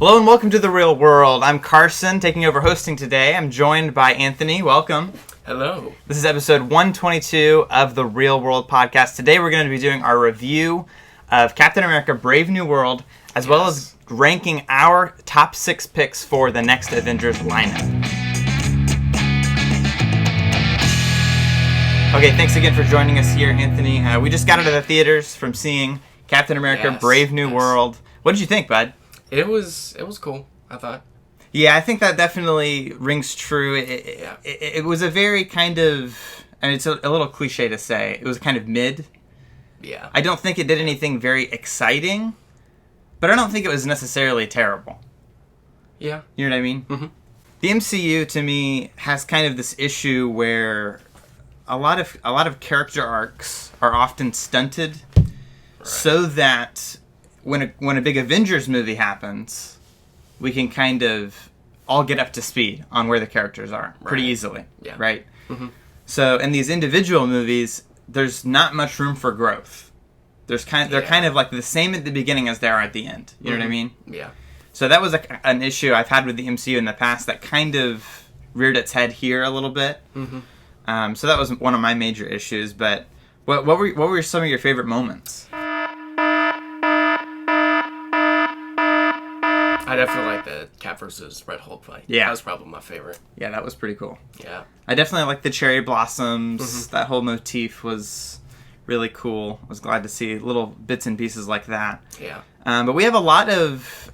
Hello and welcome to The Real World. I'm Carson, taking over hosting today. I'm joined by Anthony. Welcome. Hello. This is episode 122 of The Real World podcast. Today we're going to be doing our review of Captain America Brave New World, as well as ranking our top 6 picks for the next Avengers lineup. Okay, thanks again for joining us here, Anthony. We just got out of the theaters from seeing Captain America Brave New World. What did you think, bud? It was cool, I thought. Yeah, I think that definitely rings true. It was a very kind of, I mean, it's a little cliche to say, it was kind of mid. Yeah. I don't think it did anything very exciting, but I don't think it was necessarily terrible. Yeah. You know what I mean? Mm-hmm. The MCU, to me, has kind of this issue where a lot of character arcs are often stunted, so that when a big Avengers movie happens, we can kind of all get up to speed on where the characters are pretty easily, right? Mm-hmm. So in these individual movies, there's not much room for growth. They're kind of like the same at the beginning as they are at the end. You know what I mean? Yeah. So that was an issue I've had with the MCU in the past that kind of reared its head here a little bit. Mm-hmm. So that was one of my major issues. But what were some of your favorite moments? I definitely like the Cap versus Red Hulk fight. Yeah. That was probably my favorite. Yeah, that was pretty cool. Yeah. I definitely like the cherry blossoms. That whole motif was really cool. I was glad to see little bits and pieces like that. Yeah. But we have a lot of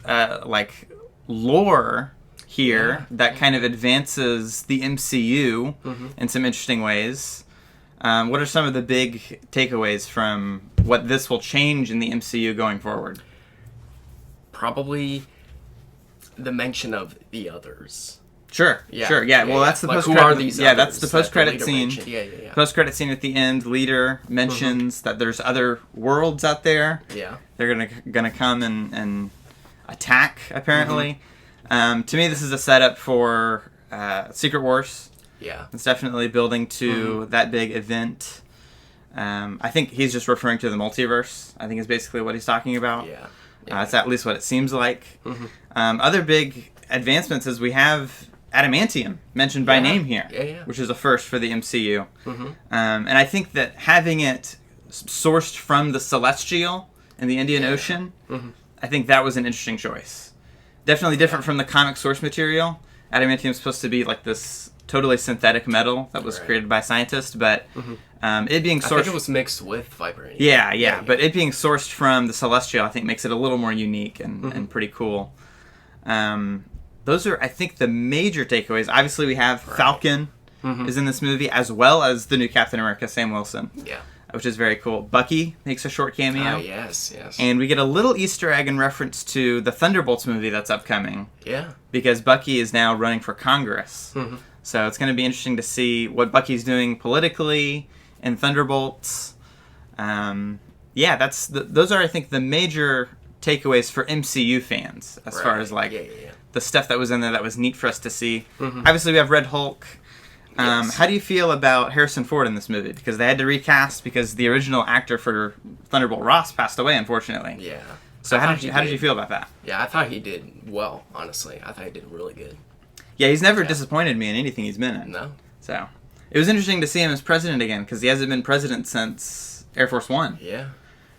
lore here that kind of advances the MCU in some interesting ways. What are some of the big takeaways from what this will change in the MCU going forward? Probably the mention of the others. Sure. Well, that's the like, post-credit. who are these yeah, others that's the post-credit that the scene. leader mentioned? Yeah. Post-credit scene at the end. Leader mentions that there's other worlds out there. Yeah. They're gonna come and attack. Apparently, to me, this is a setup for Secret Wars. Yeah. It's definitely building to that big event. I think he's just referring to the multiverse. I think is basically what he's talking about. Yeah. That's at least what it seems like. Other big advancements is we have adamantium mentioned by name here, which is a first for the MCU. And I think that having it sourced from the Celestial in the Indian Ocean, I think that was an interesting choice. Definitely different from the comic source material. Adamantium is supposed to be like this totally synthetic metal that was created by scientists, but it being sourced... I think it was mixed with vibranium. Yeah, but it being sourced from the Celestial, I think, makes it a little more unique and pretty cool. Those are, I think, the major takeaways. Obviously, we have Falcon is in this movie, as well as the new Captain America, Sam Wilson. Yeah. Which is very cool. Bucky makes a short cameo. Yes. And we get a little Easter egg in reference to the Thunderbolts movie that's upcoming. Yeah. Because Bucky is now running for Congress. So it's going to be interesting to see what Bucky's doing politically in Thunderbolts. Those are, I think, the major takeaways for MCU fans as far as the stuff that was in there that was neat for us to see. Obviously, we have Red Hulk. How do you feel about Harrison Ford in this movie? Because they had to recast because the original actor for Thunderbolt Ross passed away, unfortunately. Yeah. So how did you feel about that? Yeah, I thought he did well, honestly. I thought he did really good. Yeah, he's never disappointed me in anything he's been in. No. So it was interesting to see him as president again because he hasn't been president since Air Force One. Yeah.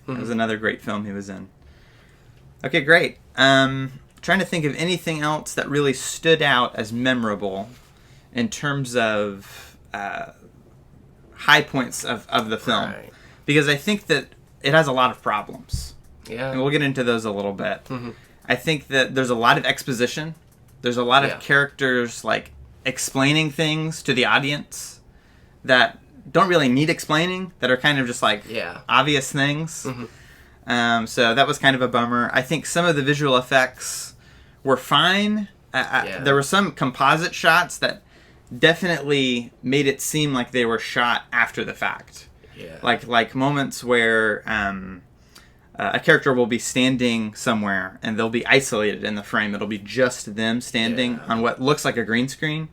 That was another great film he was in. Okay, great. Trying to think of anything else that really stood out as memorable in terms of high points of the film. Right. Because I think that it has a lot of problems. Yeah. And we'll get into those a little bit. I think that there's a lot of exposition. There's a lot of characters like explaining things to the audience that don't really need explaining, that are kind of just like obvious things. So that was kind of a bummer. I think some of the visual effects were fine. There were some composite shots that definitely made it seem like they were shot after the fact. Yeah. Like moments where a character will be standing somewhere and they'll be isolated in the frame. It'll be just them standing on what looks like a green screen.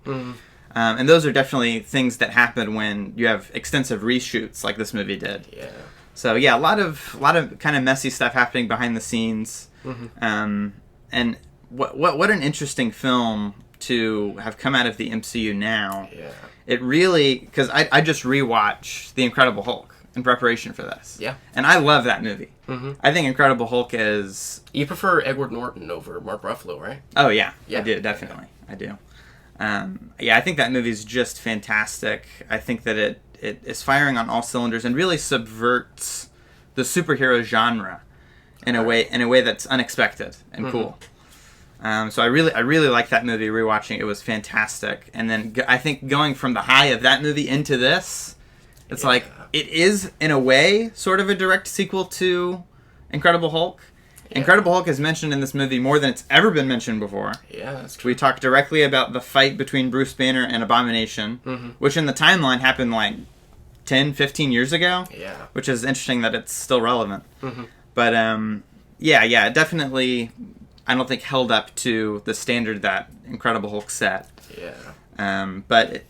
And those are definitely things that happen when you have extensive reshoots like this movie did. Yeah. So yeah, a lot of kind of messy stuff happening behind the scenes. And what an interesting film to have come out of the MCU now. Yeah. It really, because I just rewatched The Incredible Hulk in preparation for this. Yeah. And I love that movie. Mm-hmm. I think Incredible Hulk is... You prefer Edward Norton over Mark Ruffalo, right? Oh, yeah. Yeah. I do, definitely. Yeah. I do. I think that movie's just fantastic. I think that it is firing on all cylinders and really subverts the superhero genre in a way that's unexpected and cool. So I really like that movie. Rewatching it was fantastic. And then I think going from the high of that movie into this, it's like it is in a way sort of a direct sequel to Incredible Hulk. Yeah. Incredible Hulk is mentioned in this movie more than it's ever been mentioned before. Yeah, that's true. We talk directly about the fight between Bruce Banner and Abomination, which in the timeline happened like 10, 15 years ago. Yeah. Which is interesting that it's still relevant. But it definitely, I don't think held up to the standard that Incredible Hulk set. Yeah. But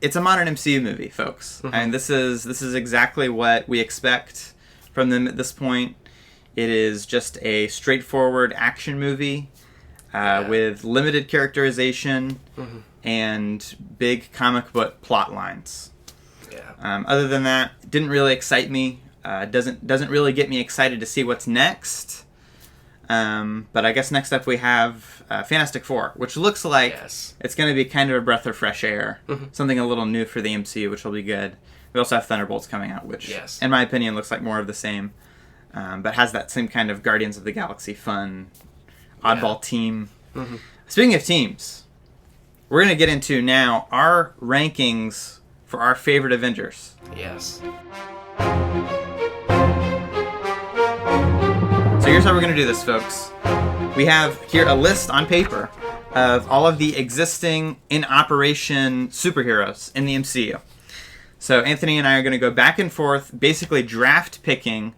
it's a modern MCU movie, folks. And this is exactly what we expect from them at this point. It is just a straightforward action movie with limited characterization and big comic book plot lines. Yeah. Other than that, it didn't really excite me. Doesn't really get me excited to see what's next. But I guess next up we have Fantastic Four, which looks like it's going to be kind of a breath of fresh air. Something a little new for the MCU, which will be good. We also have Thunderbolts coming out, which, in my opinion, looks like more of the same. But has that same kind of Guardians of the Galaxy fun, oddball team. Speaking of teams, we're going to get into now our rankings for our favorite Avengers. Yes. So here's how we're going to do this, folks. We have here a list on paper of all of the existing in operation superheroes in the MCU. So Anthony and I are going to go back and forth, basically draft picking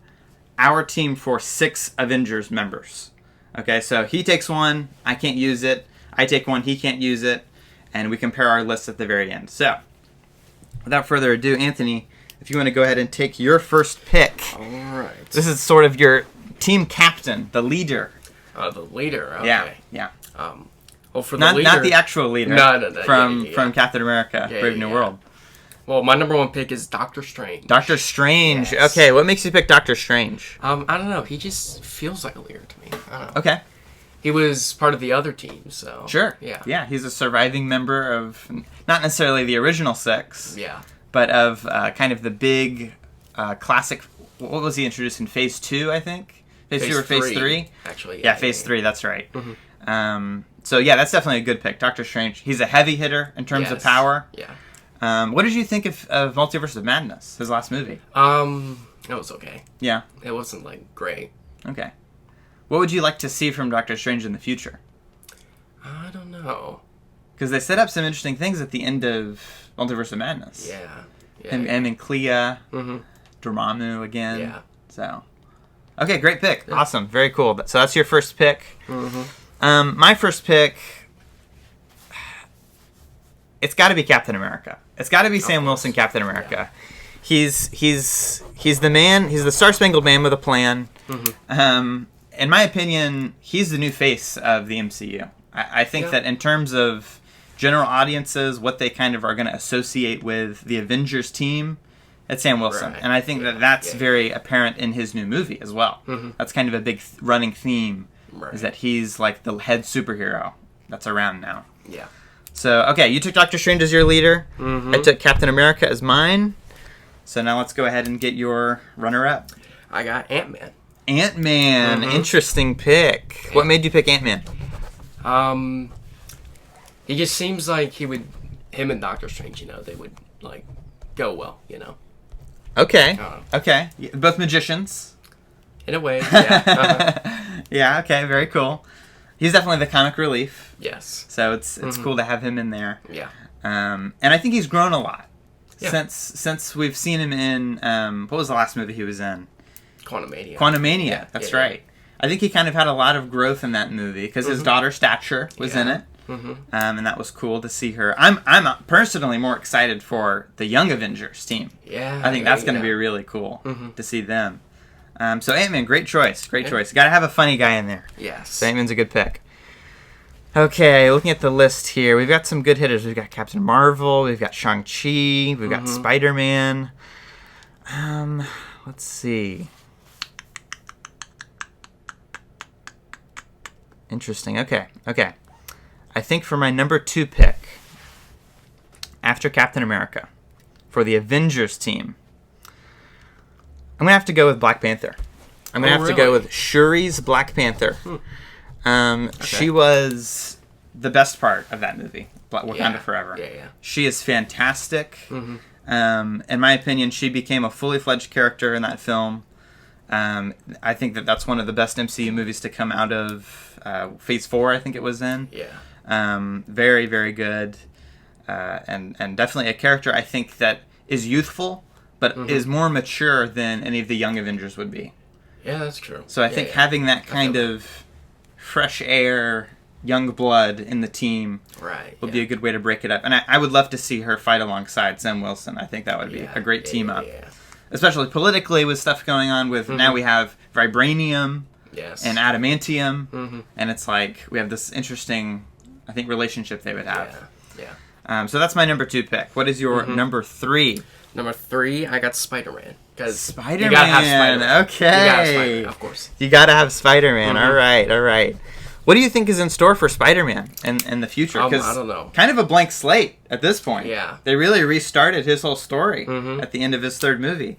our team for 6 Avengers members. Okay, so he takes one, I can't use it. I take one, he can't use it. And we compare our lists at the very end. So, without further ado, Anthony, if you want to go ahead and take your first pick. All right. This is sort of your team captain, the leader. The leader, okay. Yeah. Well, for the leader... Not the actual leader. No. From Captain America, Brave New World. Well, my number one pick is Doctor Strange. Doctor Strange. Yes. Okay, what makes you pick Doctor Strange? I don't know. He just feels like a leader to me. I don't know. Okay. He was part of the other team, so... Sure. Yeah. Yeah, he's a surviving member of, not necessarily the original 6. Yeah. But of kind of the big classic... What was he introduced in Phase 2, I think? Phase 2 or Phase 3? Actually, yeah. Phase 3, that's right. So, yeah, that's definitely a good pick. Doctor Strange. He's a heavy hitter in terms of power. Yeah. What did you think of Multiverse of Madness, his last movie? It was okay. Yeah. It wasn't, great. Okay. What would you like to see from Doctor Strange in the future? I don't know. Because they set up some interesting things at the end of Multiverse of Madness. Yeah. Him and Clea. Dormammu again. Yeah. So. Okay, great pick. Yeah. Awesome. Very cool. So that's your first pick. My first pick... It's got to be Captain America. It's got to be Sam Wilson, Captain America. Yeah. He's the man. He's the Star-Spangled Man with a plan. In my opinion, he's the new face of the MCU. I think that in terms of general audiences, what they kind of are going to associate with the Avengers team, it's Sam Wilson. Right. And I think that's very apparent in his new movie as well. That's kind of a big running theme, is that he's like the head superhero that's around now. Yeah. So, okay, you took Doctor Strange as your leader. I took Captain America as mine. So now let's go ahead and get your runner-up. I got Ant-Man. Ant-Man. Interesting pick. What made you pick Ant-Man? He just seems like him and Doctor Strange, they would, go well, Okay. Okay. Both magicians. In a way, yeah. Yeah, okay, very cool. He's definitely the comic relief. Yes. So it's cool to have him in there. Yeah. And I think he's grown a lot since we've seen him in what was the last movie he was in? Quantumania. Quantumania. That's right. I think he kind of had a lot of growth in that movie because his daughter Stature was in it. And that was cool to see her. I'm personally more excited for the Young Avengers team. Yeah. I think that's going to be really cool to see them. So Ant-Man, great choice. Great choice. Got to have a funny guy in there. Yes. So Ant-Man's a good pick. Okay, looking at the list here, we've got some good hitters. We've got Captain Marvel, we've got Shang-Chi, we've got Spider-Man. Let's see. Interesting. Okay. I think for my number 2 pick, after Captain America, for the Avengers team, I'm going to have to go with Black Panther. I'm going to have to go with Shuri's Black Panther. She was the best part of that movie, Wakanda Forever. Yeah. She is fantastic. In my opinion, she became a fully fledged character in that film. I think that's one of the best MCU movies to come out of Phase 4, I think it was in. Yeah. Very, very good. And definitely a character I think that is youthful, but is more mature than any of the young Avengers would be. Yeah, that's true. So I think having that kind of fresh air, young blood in the team would be a good way to break it up. And I would love to see her fight alongside Sam Wilson. I think that would be a great team up. Yeah. Especially politically with stuff going on with now we have vibranium and adamantium. And it's like we have this interesting, I think, relationship they would have. Yeah. So that's my number 2 pick. What is your number 3? Number 3, I got Spider-Man. Spider-Man. You gotta have Spider-Man. Okay. You gotta have Spider-Man, of course. You gotta have Spider-Man. All right. What do you think is in store for Spider-Man in the future? I don't know. Kind of a blank slate at this point. Yeah. They really restarted his whole story at the end of his 3rd movie.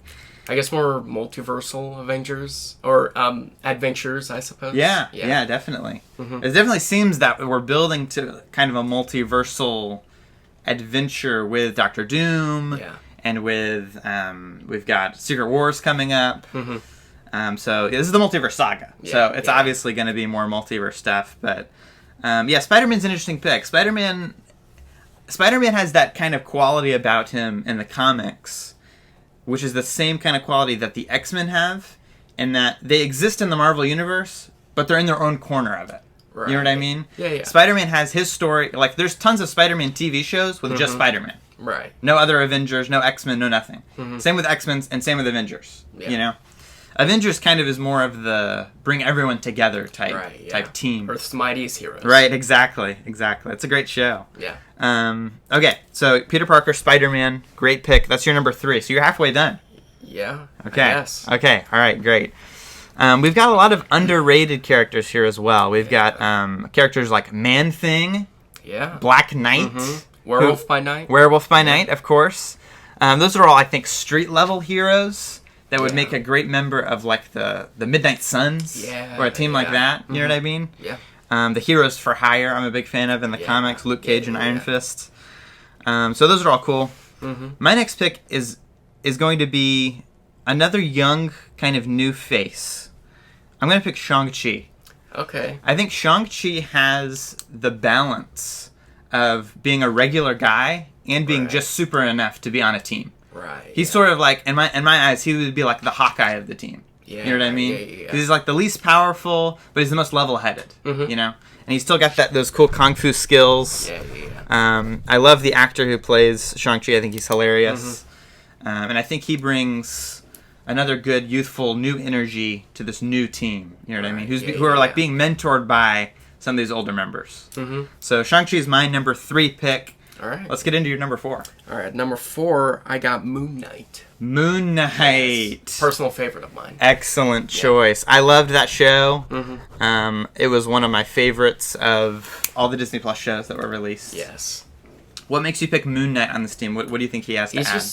I guess more multiversal Avengers or adventures, I suppose. Yeah, definitely. It definitely seems that we're building to kind of a multiversal adventure with Doctor Doom. Yeah. And with we've got Secret Wars coming up. So this is the multiverse saga. So it's obviously going to be more multiverse stuff. But Spider-Man's an interesting pick. Spider-Man has that kind of quality about him in the comics, which is the same kind of quality that the X-Men have, in that they exist in the Marvel Universe, but they're in their own corner of it. Right. You know what I mean? Yeah. Spider-Man has his story. Like, there's tons of Spider-Man TV shows with just Spider-Man. Right. No other Avengers, no X-Men, no nothing. Same with X-Men and same with Avengers. Yeah. You know? Avengers kind of is more of the bring everyone together type team. Earth's mightiest heroes. Right, exactly. It's a great show. Yeah. Okay, so Peter Parker, Spider-Man, great pick. That's your number 3. So you're halfway done. Yeah. Okay. Yes. Okay, all right, great. We've got a lot of underrated characters here as well. We've got characters like Man-Thing, Black Knight, Werewolf by Night. Werewolf by Night, of course. Those are all, I think, street-level heroes that would make a great member of, like, the Midnight Suns or a team like that. You know what I mean? Yeah. The Heroes for Hire, I'm a big fan of in the comics. Luke Cage and Iron Fist. So those are all cool. My next pick is going to be another young, kind of new face. I'm going to pick Shang-Chi. Okay. I think Shang-Chi has the balance of being a regular guy and being just super enough to be on a team. Right. He's sort of like, in my eyes, he would be like the Hawkeye of the team. Yeah. You know what I mean? Yeah. He's like the least powerful, but he's the most level-headed. You know? And he's still got those cool kung fu skills. Yeah. I love the actor who plays Shang-Chi. I think he's hilarious. And I think he brings another good, youthful, new energy to this new team. You know what I mean? Who are like being mentored by some of these older members. So Shang-Chi is my number 3 pick. All right. Let's get into your number 4. All right. Number 4, I got Moon Knight. Moon Knight. Yes. Personal favorite of mine. Excellent choice. I loved that show. It was one of my favorites of all the Disney Plus shows that were released. Yes. What makes you pick Moon Knight on this team? What do you think he has to add?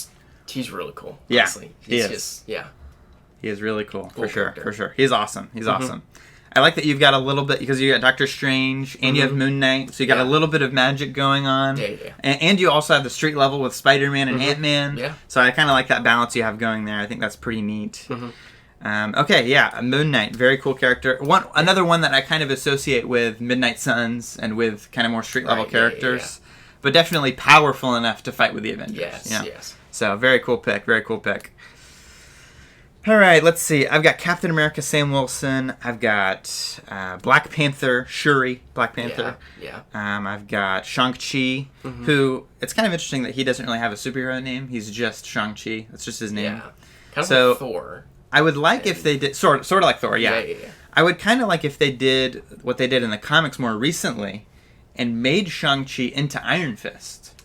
He's really cool. Yeah, honestly. he is. He is really cool for sure. Character. For sure. He's awesome. He's awesome. I like that you've got a little bit, because you got Doctor Strange and you have Moon Knight, so you got a little bit of magic going on. Yeah. And you also have the street level with Spider-Man and Ant-Man. Yeah. So I kind of like that balance you have going there. I think that's pretty neat. Moon Knight, very cool character. Another one that I kind of associate with Midnight Suns and with kind of more street level characters, but definitely powerful enough to fight with the Avengers. Yes. So very cool pick. All right, let's see. I've got Captain America, Sam Wilson. I've got Black Panther, Shuri, Black Panther. Yeah. I've got Shang-Chi, who, it's kind of interesting that he doesn't really have a superhero name. He's just Shang-Chi. That's just his name. Yeah. Kind of like Thor. I would like if they did, sort of like Thor, yeah. I would kind of like if they did what they did in the comics more recently, and made Shang-Chi into Iron Fist.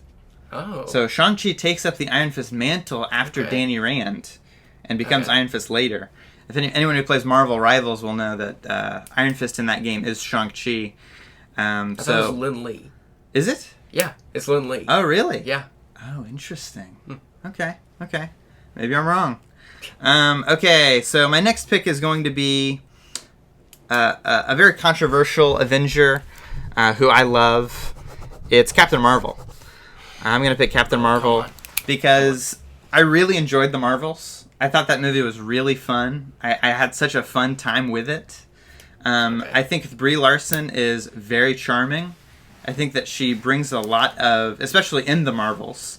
Oh. So Shang-Chi takes up the Iron Fist mantle after Danny Rand and becomes Iron Fist later. If anyone who plays Marvel Rivals will know that Iron Fist in that game is Shang-Chi. I thought it was Lin Lee. Is it? Yeah, it's Lin Lee. Oh, really? Yeah. Oh, interesting. Okay. Maybe I'm wrong. Okay, so my next pick is going to be a very controversial Avenger who I love. It's Captain Marvel. I'm going to pick Captain Marvel because I really enjoyed the Marvels. I thought that movie was really fun. I had such a fun time with it. I think Brie Larson is very charming. I think that she brings a lot of, especially in the Marvels,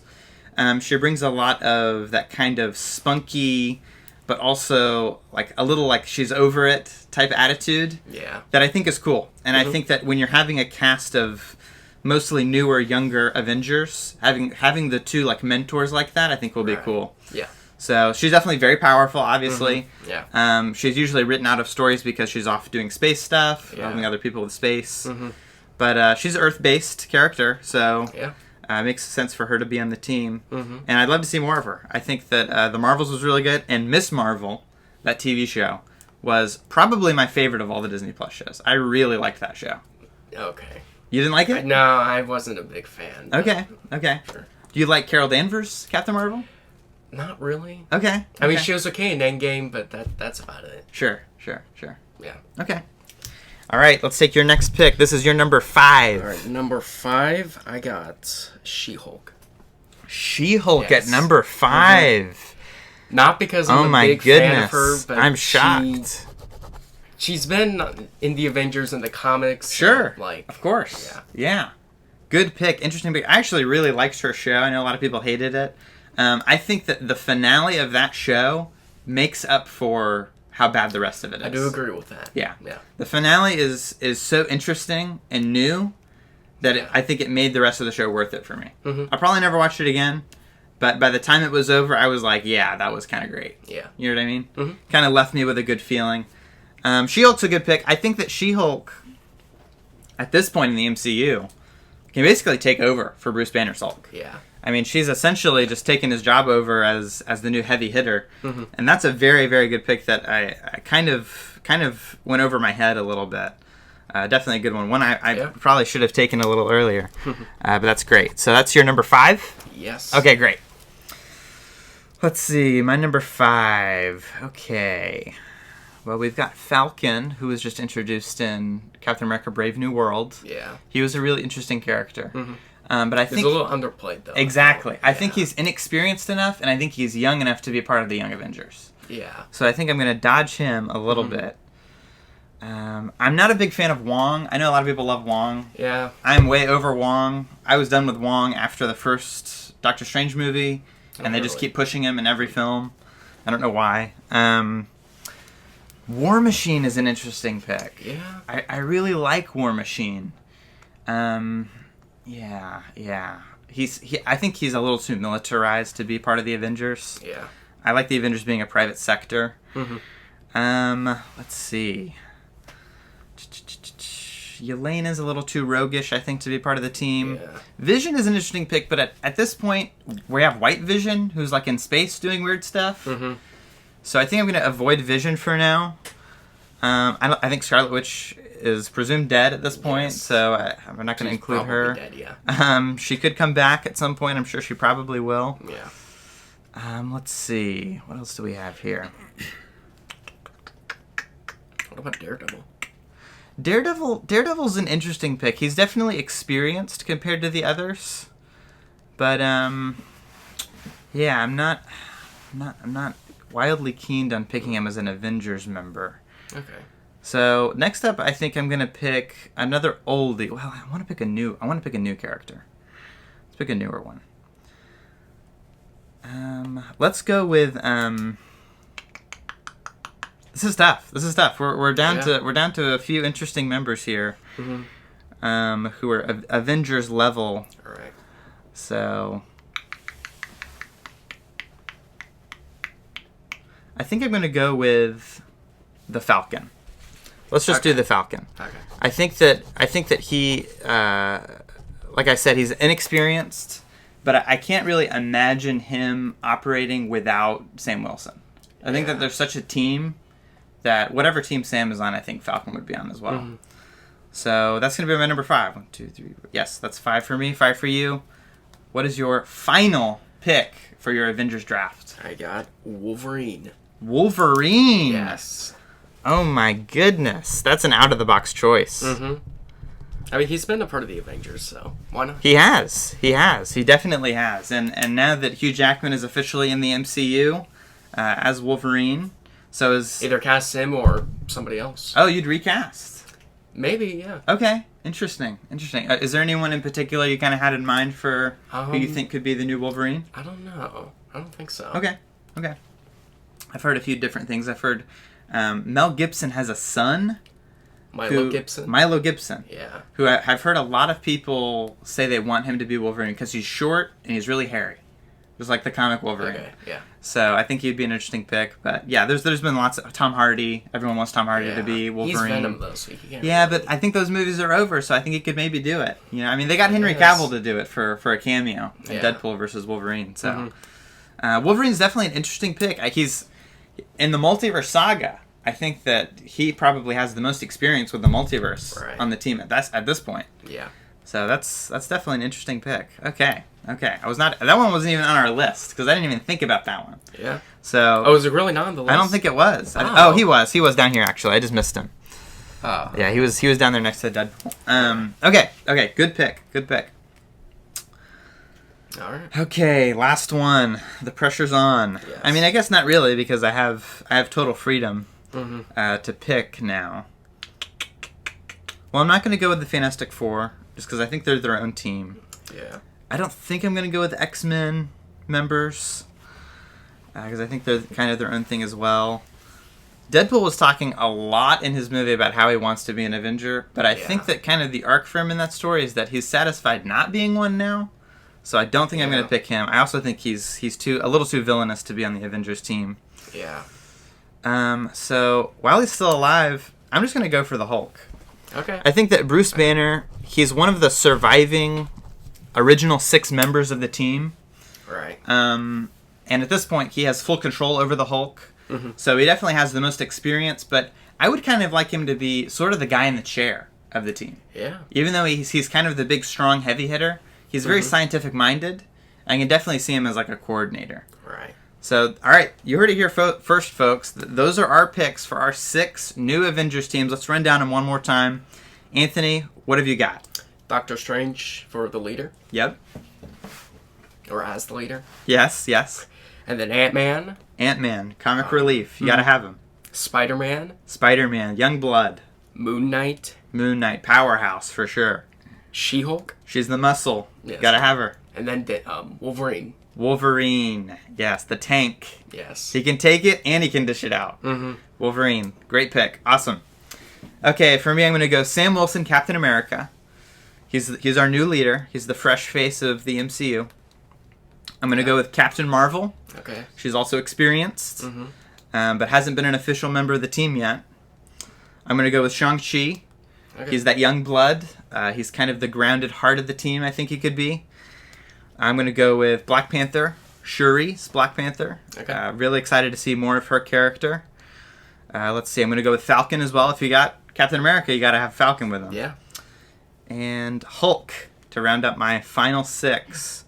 she brings a lot of that kind of spunky, but also like a little like she's over it type attitude. Yeah. That I think is cool. And I think that when you're having a cast of mostly newer, younger Avengers, having the two like mentors like that, I think will be cool. Yeah. So she's definitely very powerful, obviously. Yeah. She's usually written out of stories because she's off doing space stuff, helping other people with space. But she's an Earth-based character, so it makes sense for her to be on the team. And I'd love to see more of her. I think that The Marvels was really good, and Miss Marvel, that TV show, was probably my favorite of all the Disney Plus shows. I really liked that show. Okay. You didn't like it? No, I wasn't a big fan. Okay. Sure. Do you like Carol Danvers, Captain Marvel? Not really. Okay. I mean, she was okay in Endgame, but that's about it. Sure. Yeah. Okay. All right, let's take your next pick. This is your number 5. All right, number 5, I got She-Hulk. She-Hulk at number 5. Not because I'm a big fan of her, but I'm shocked. She's been in the Avengers and the comics. Sure. Like, of course. Yeah. Good pick. Interesting pick. I actually really liked her show. I know a lot of people hated it. I think that the finale of that show makes up for how bad the rest of it is. I do agree with that. Yeah. The finale is so interesting and new that I think it made the rest of the show worth it for me. I'll probably never watch it again, but by the time it was over, I was like, yeah, that was kind of great. Yeah. You know what I mean? Kind of left me with a good feeling. She-Hulk's a good pick. I think that She-Hulk, at this point in the MCU, can basically take over for Bruce Banner's Hulk. Yeah. I mean, she's essentially just taken his job over as the new heavy hitter, and that's a very, very good pick that I kind of went over my head a little bit. Definitely a good one. One I probably should have taken a little earlier, but that's great. So that's your number 5? Yes. Okay, great. Let's see, my number 5. Okay. Well, we've got Falcon, who was just introduced in Captain America: Brave New World. Yeah. He was a really interesting character. But I think he's a little underplayed, though. Exactly. I think he's inexperienced enough, and I think he's young enough to be a part of the Young Avengers. Yeah. So I think I'm going to dodge him a little bit. I'm not a big fan of Wong. I know a lot of people love Wong. Yeah. I'm way over Wong. I was done with Wong after the first Doctor Strange movie, and they just keep pushing him in every film. I don't know why. War Machine is an interesting pick. Yeah. I really like War Machine. Yeah. I think he's a little too militarized to be part of the Avengers. Yeah. I like the Avengers being a private sector. Let's see. Yelena's a little too roguish, I think, to be part of the team. Yeah. Vision is an interesting pick, but at this point, we have White Vision, who's like in space doing weird stuff. So I think I'm going to avoid Vision for now. I think Scarlet Witch is presumed dead at this point, so I'm not going to include her. Dead, yeah. She could come back at some point. I'm sure she probably will. Yeah. Let's see. What else do we have here? What about Daredevil? Daredevil's an interesting pick. He's definitely experienced compared to the others, but yeah, I'm not wildly keen on picking him as an Avengers member. Okay. So next up, I think I'm gonna pick another oldie. Well, I want to pick a new character. Let's pick a newer one. Let's go with This is tough. We're down to a few interesting members here, who are Avengers level. All right. So I think I'm gonna go with the Falcon. Let's just do the Falcon. Okay. I think that he, like I said, he's inexperienced, but I can't really imagine him operating without Sam Wilson. I think that there's such a team that whatever team Sam is on, I think Falcon would be on as well. Mm-hmm. So that's going to be my number 5. 1, 2, 3. Yes, that's 5 for me, 5 for you. What is your final pick for your Avengers draft? I got Wolverine. Wolverine? Yes. Oh my goodness. That's an out-of-the-box choice. Mm-hmm. I mean, he's been a part of the Avengers, so why not? He has. He definitely has. And now that Hugh Jackman is officially in the MCU as Wolverine, so is... Either cast him or somebody else. Oh, you'd recast? Maybe, yeah. Okay. Interesting. Is there anyone in particular you kind of had in mind for who you think could be the new Wolverine? I don't know. I don't think so. Okay. I've heard a few different things. I've heard Mel Gibson has a son. Milo Gibson. Yeah. Who I've heard a lot of people say they want him to be Wolverine because he's short and he's really hairy. Just like the comic Wolverine. Okay, yeah. So I think he'd be an interesting pick. But yeah, there's been lots of Tom Hardy. Everyone wants Tom Hardy to be Wolverine. He's Venom though, so he can't. Yeah, but I think those movies are over, so I think he could maybe do it. You know, I mean, they got Henry Cavill to do it for a cameo in Deadpool versus Wolverine. So Wolverine's definitely an interesting pick. He's in the multiverse saga. I think that he probably has the most experience with the multiverse on the team at this point. Yeah. So that's definitely an interesting pick. Okay. That one wasn't even on our list because I didn't even think about that one. Yeah. So. Oh, is it really not on the list? I don't think it was. Oh. He was. He was down here actually. I just missed him. Oh. Yeah, he was down there next to Deadpool. Okay. Good pick. All right. Okay, last one. The pressure's on. Yes. I mean, I guess not really because I have total freedom to pick now. Well, I'm not going to go with the Fantastic Four just because I think they're their own team. Yeah. I don't think I'm going to go with the X-Men members because I think they're kind of their own thing as well. Deadpool was talking a lot in his movie about how he wants to be an Avenger, but I think that kind of the arc for him in that story is that he's satisfied not being one now. So I don't think I'm going to pick him. I also think he's a little too villainous to be on the Avengers team. Yeah. So while he's still alive, I'm just going to go for the Hulk. Okay. I think that Bruce Banner, he's one of the surviving original 6 members of the team. Right. And at this point, he has full control over the Hulk. Mm-hmm. So he definitely has the most experience, but I would kind of like him to be sort of the guy in the chair of the team. Yeah. Even though he's kind of the big, strong, heavy hitter, he's very scientific-minded. I can definitely see him as like a coordinator. Right. So, all right, you heard it here first, folks. Those are our picks for our 6 new Avengers teams. Let's run down them one more time. Anthony, what have you got? Doctor Strange for the leader. Yep. Or as the leader. Yes. And then Ant-Man. Ant-Man, comic relief. You gotta have him. Spider-Man. Young blood. Moon Knight, powerhouse for sure. She-Hulk. She's the muscle. Yes. Gotta have her. And then Wolverine. Yes, the tank. Yes. He can take it and he can dish it out. Mm-hmm. Wolverine. Great pick. Awesome. Okay, for me, I'm going to go Sam Wilson, Captain America. He's our new leader. He's the fresh face of the MCU. I'm going to go with Captain Marvel. Okay. She's also experienced, but hasn't been an official member of the team yet. I'm going to go with Shang-Chi. Okay. He's that young blood. He's kind of the grounded heart of the team, I think he could be. I'm going to go with Black Panther. Shuri's Black Panther. Okay. Really excited to see more of her character. Let's see. I'm going to go with Falcon as well. If you got Captain America, you got to have Falcon with him. Yeah. And Hulk to round up my final 6.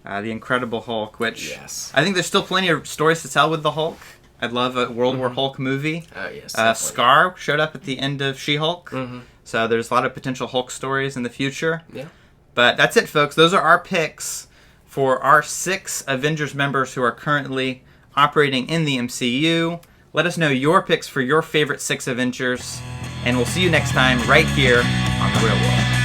The Incredible Hulk, which I think there's still plenty of stories to tell with the Hulk. I'd love a World War Hulk movie. Oh, yes. Scar showed up at the end of She-Hulk. Mm-hmm. So there's a lot of potential Hulk stories in the future. Yeah. But that's it, folks. Those are our picks for our 6 Avengers members who are currently operating in the MCU. Let us know your picks for your favorite 6 Avengers. And we'll see you next time right here on The Real World.